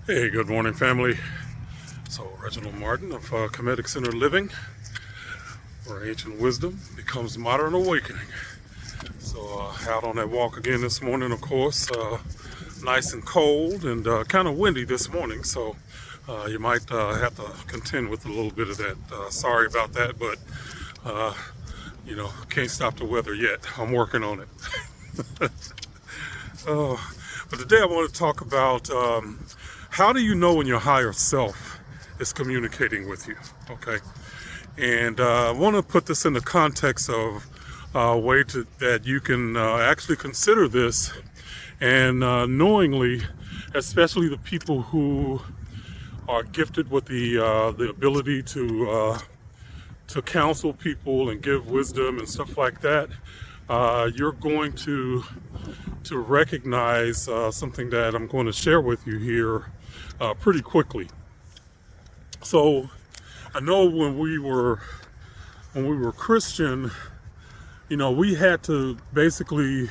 Hey, good morning, family. So, Reginald Martin of Kemetic Center Living, where ancient wisdom becomes modern awakening. So, out on that walk again this morning, of course. Nice and cold and kind of windy this morning, so you might have to contend with a little bit of that. Sorry about that, but can't stop the weather yet. I'm working on it. But today I want to talk about how do you know when your higher self is communicating with you, okay? And I want to put this in the context of a way that you can actually consider this and knowingly, especially the people who are gifted with the ability to counsel people and give wisdom and stuff like that, you're going to recognize something that I'm going to share with you here pretty quickly. So I know when we were Christian, we had to basically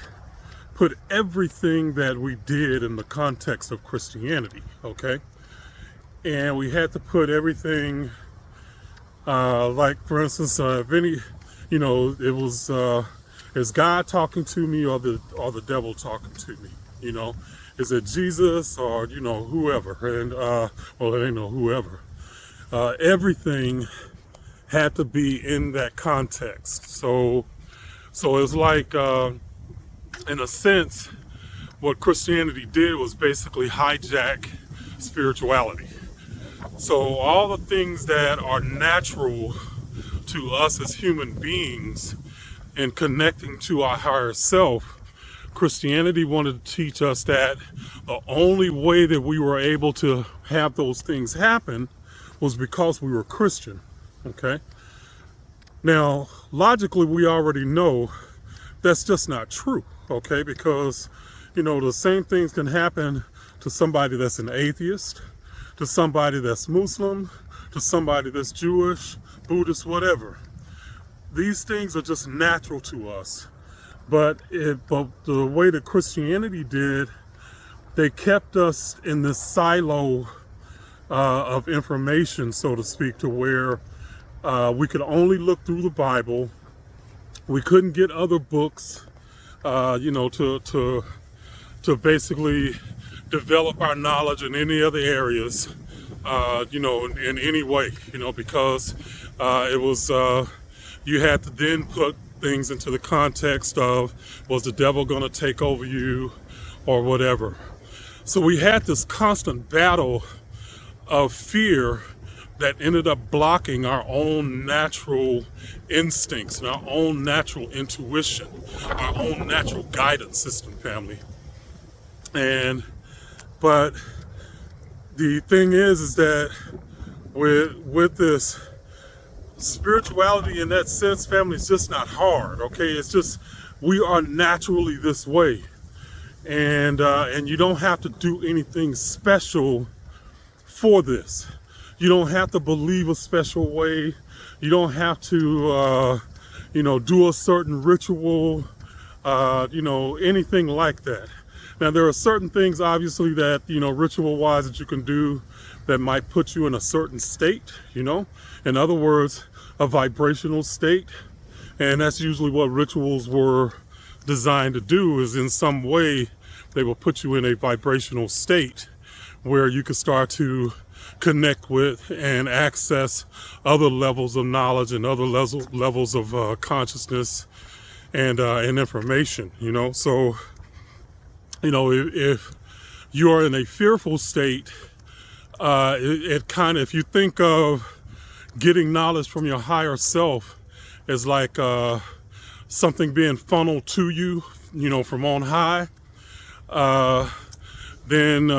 put everything that we did in the context of Christianity, okay? And we had to put everything, like for instance, if any, it was, is God talking to me or the devil talking to me? Is it Jesus or whoever? And well, it ain't no whoever. Everything had to be in that context. So it's like, in a sense, what Christianity did was basically hijack spirituality. So all the things that are natural to us as human beings and connecting to our higher self, Christianity wanted to teach us that the only way that we were able to have those things happen was because we were Christian, okay? Now, logically, we already know that's just not true, okay? Because, the same things can happen to somebody that's an atheist, to somebody that's Muslim, to somebody that's Jewish, Buddhist, whatever. These things are just natural to us. But the way that Christianity did, they kept us in this silo of information, so to speak, to where we could only look through the Bible. We couldn't get other books, to basically develop our knowledge in any other areas, in any way, because it was, you had to then put things into the context of, was the devil going to take over you or whatever? So we had this constant battle of fear that ended up blocking our own natural instincts and our own natural intuition, our own natural guidance system, family. But the thing is that with this spirituality in that sense, family, is just not hard, okay? It's just, we are naturally this way. And you don't have to do anything special for this. You don't have to believe a special way. You don't have to, do a certain ritual, anything like that. Now, there are certain things, obviously, that, ritual-wise that you can do that might put you in a certain state, In other words, a vibrational state. And that's usually what rituals were designed to do, is in some way they will put you in a vibrational state where you can start to connect with and access other levels of knowledge and other levels of consciousness and information, So, if you are in a fearful state, it kind of, if you think of getting knowledge from your higher self as like something being funneled to you, from on high, then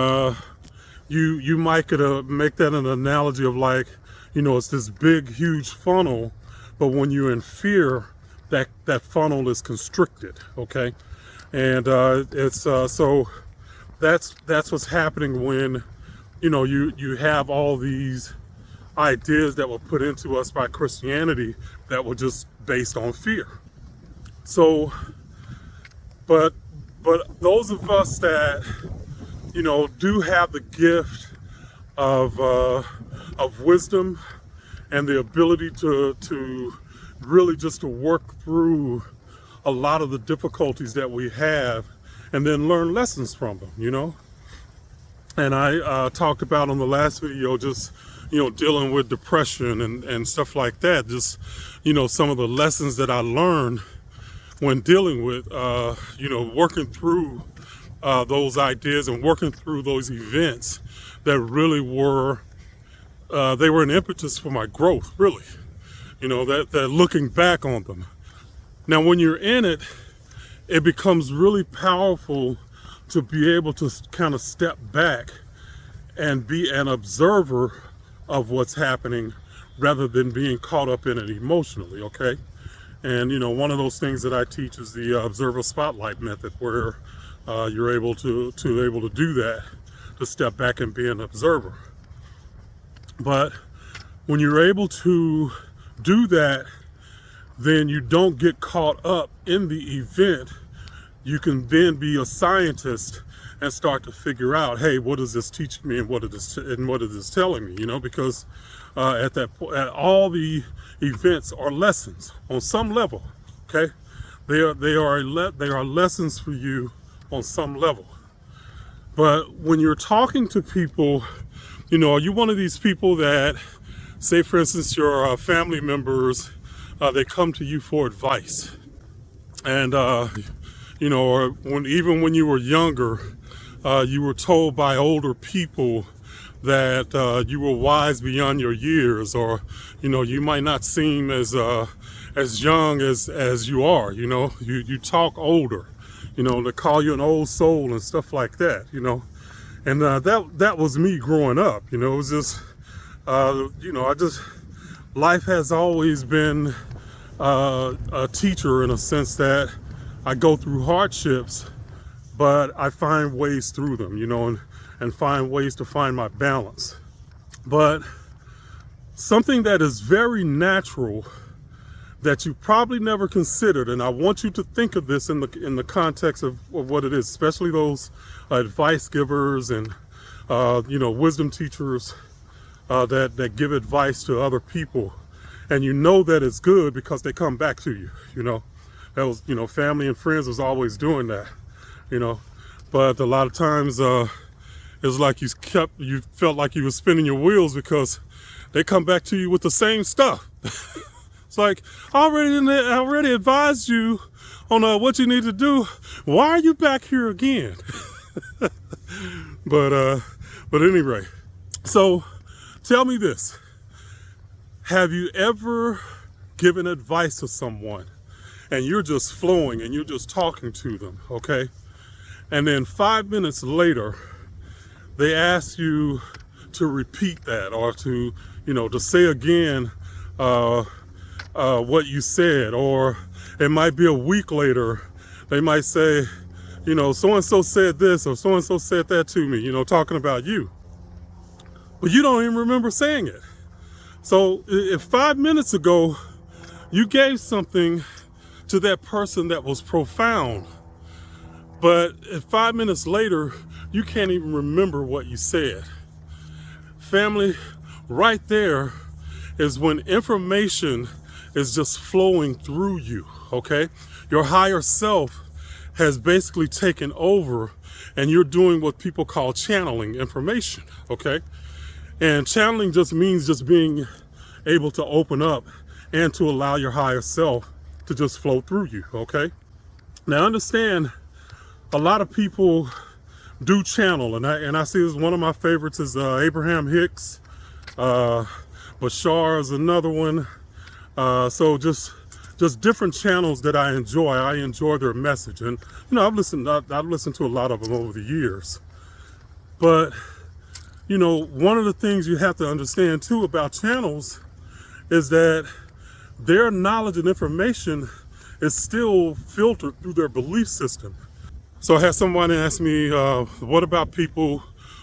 you might could make that an analogy of like, it's this big, huge funnel, but when you're in fear, that funnel is constricted, okay? And it's so that's what's happening when you have all these ideas that were put into us by Christianity that were just based on fear. So, but those of us that do have the gift of wisdom and the ability to really just to work through a lot of the difficulties that we have and then learn lessons from them, you know. And I talked about on the last video just, you know, dealing with depression and stuff like that. Just, you know, some of the lessons that I learned when dealing with, you know, working through those ideas and working through those events that really were, they were an impetus for my growth, really. You know, that looking back on them. Now, when you're in it, it becomes really powerful to be able to kind of step back and be an observer of what's happening rather than being caught up in it emotionally, okay? And, you know, one of those things that I teach is the observer spotlight method, where you're able to do that, to step back and be an observer. But when you're able to do that, then you don't get caught up in the event. You can then be a scientist and start to figure out, hey, what is this teaching me and what is this telling me? You know, because at that point, all the events are lessons on some level. Okay, they are lessons for you on some level. But when you're talking to people, you know, are you one of these people that, say, for instance, your family members, they come to you for advice, and you know, or even when you were younger, you were told by older people that you were wise beyond your years, or, you know, you might not seem as young as you are. You know, you talk older. You know, they call you an old soul and stuff like that. You know, and that was me growing up. You know, it was just you know, life has always been a teacher, in a sense that I go through hardships, but I find ways through them, you know, and find ways to find my balance. But something that is very natural that you probably never considered, and I want you to think of this in the context of what it is, especially those advice givers and you know, wisdom teachers that give advice to other people, and you know that it's good because they come back to you. You know, that was, you know, family and friends was always doing that, you know. But a lot of times it was like you felt like you were spinning your wheels because they come back to you with the same stuff. It's like, I already advised you on what you need to do. Why are you back here again? But anyway, so tell me this. Have you ever given advice to someone and you're just flowing and you're just talking to them, okay? And then 5 minutes later, they ask you to repeat that, or to, you know, to say again what you said. Or it might be a week later, they might say, you know, so-and-so said this or so-and-so said that to me, you know, talking about you. But you don't even remember saying it. So if 5 minutes ago, you gave something to that person that was profound, but if 5 minutes later, you can't even remember what you said. Family, right there is when information is just flowing through you, okay? Your higher self has basically taken over, and you're doing what people call channeling information, okay? And channeling just means just being able to open up and to allow your higher self to just flow through you, okay? Now understand, a lot of people do channel, and I see this, one of my favorites is Abraham Hicks, Bashar is another one. So just different channels that I enjoy. I enjoy their message, and you know, I've listened to a lot of them over the years. But you know, one of the things you have to understand too about channels is that their knowledge and information is still filtered through their belief system. So I had someone ask me, what about people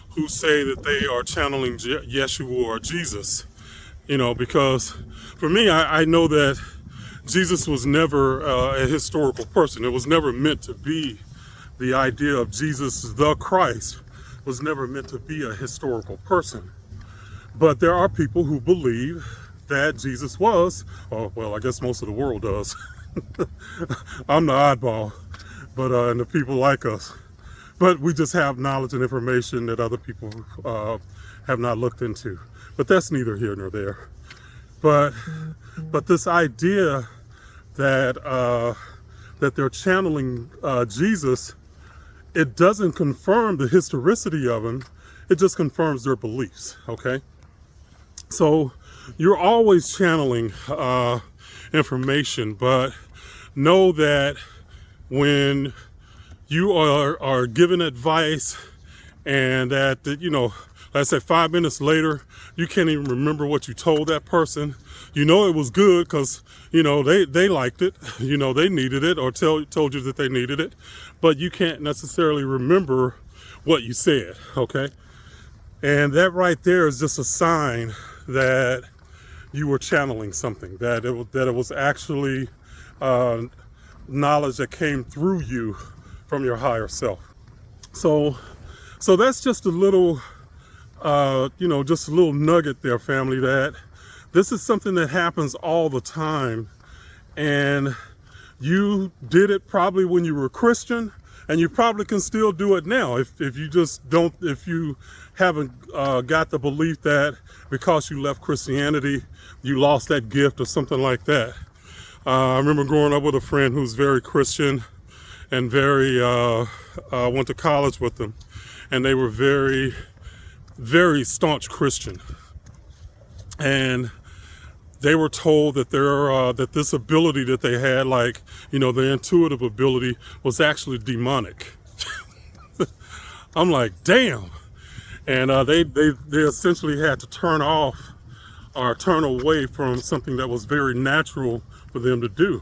who say that they are channeling Yeshua or Jesus? You know, because for me, I know that Jesus was never a historical person. It was never meant to be, the idea of Jesus the Christ was never meant to be a historical person. But there are people who believe that Jesus was, or well, I guess most of the world does. I'm the oddball, but and the people like us. But we just have knowledge and information that other people have not looked into. But that's neither here nor there. But this idea that that they're channeling Jesus, it doesn't confirm the historicity of him. It just confirms their beliefs. Okay. So you're always channeling information, but know that when you are given advice and that, you know, let's say 5 minutes later, you can't even remember what you told that person. You know it was good because, you know, they liked it, you know, they needed it, or told you that they needed it, but you can't necessarily remember what you said, okay? And that right there is just a sign that you were channeling something, that it was actually knowledge that came through you from your higher self. So that's just a little, you know, just a little nugget there, family, that this is something that happens all the time. And you did it probably when you were a Christian, and you probably can still do it now if you just don't, if you haven't got the belief that because you left Christianity, you lost that gift or something like that. I remember growing up with a friend who's very Christian and very, went to college with them, and they were very, very staunch Christian. And they were told that that this ability that they had, like, you know, the intuitive ability, was actually demonic. I'm like, damn. And they essentially had to turn off or turn away from something that was very natural for them to do.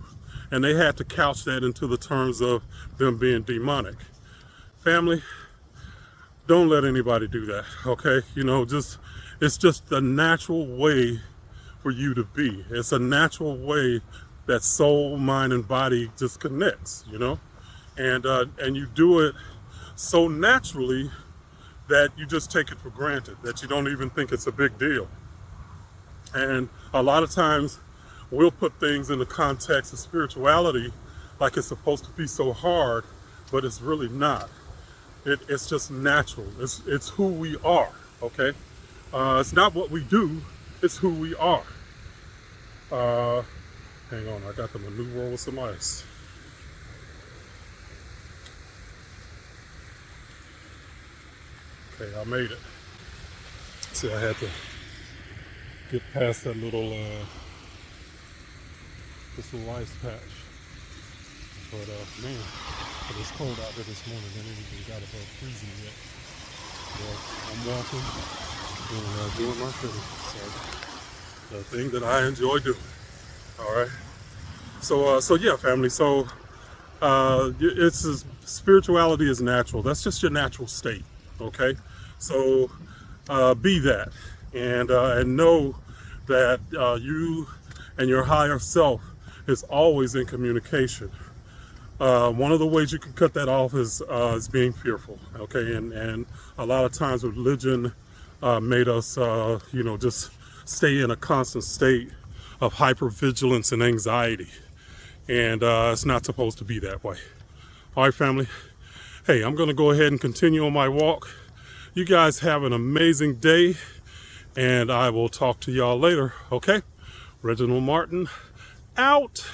And they had to couch that into the terms of them being demonic. Family, don't let anybody do that, okay? You know, it's just a natural way for you to be. It's a natural way that soul, mind, and body just connects, you know? And you do it so naturally that you just take it for granted, that you don't even think it's a big deal. And a lot of times we'll put things in the context of spirituality like it's supposed to be so hard, but it's really not. It's just natural. It's who we are, okay? It's not what we do, it's who we are. Hang on, I got them a new roll with some ice. Okay, I made it. See, I had to get past that little, this little ice patch. But man, it was cold out there this morning. I didn't even got above freezing yet. Well, I'm walking and doing my thing. So the thing that I enjoy doing. All right. So yeah, family. So spirituality is natural. That's just your natural state. Okay. So be that, and know that you and your higher self is always in communication. One of the ways you can cut that off is being fearful, okay? And a lot of times religion made us, you know, just stay in a constant state of hypervigilance and anxiety. And it's not supposed to be that way. All right, family. Hey, I'm going to go ahead and continue on my walk. You guys have an amazing day, and I will talk to y'all later, okay? Reginald Martin, out.